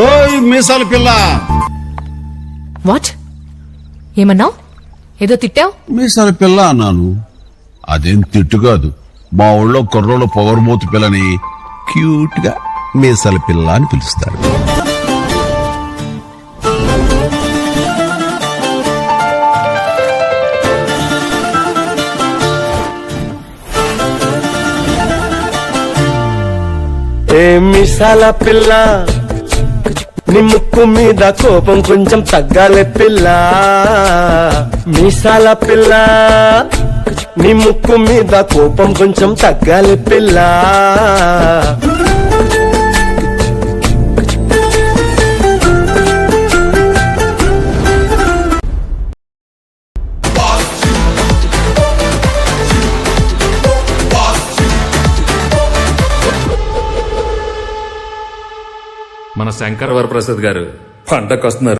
ఓయ్ మీసాల పిల్ల, వాట్ ఏమన్నావు? ఏదో తిట్టావు? మీసాల పిల్ల అన్నాను. అదేం తిట్టు కాదు. మా ఊళ్ళో కుర్రోళ్ళు పొగరుమూతి పిల్లని క్యూట్ గా మీసాల పిల్ల అని పిలుస్తారు. ఏ మిసాల పిల్ల, నీ ముక్కు మీద కోపం కొంచెం తగ్గాలి పిల్ల. మీసాల పిల్ల, నీ ముక్కు మీద కోపం కొంచెం తగ్గాలి పిల్ల. మన శంకర్ వరప్రసాద్ గారు పండగొస్తున్నారు.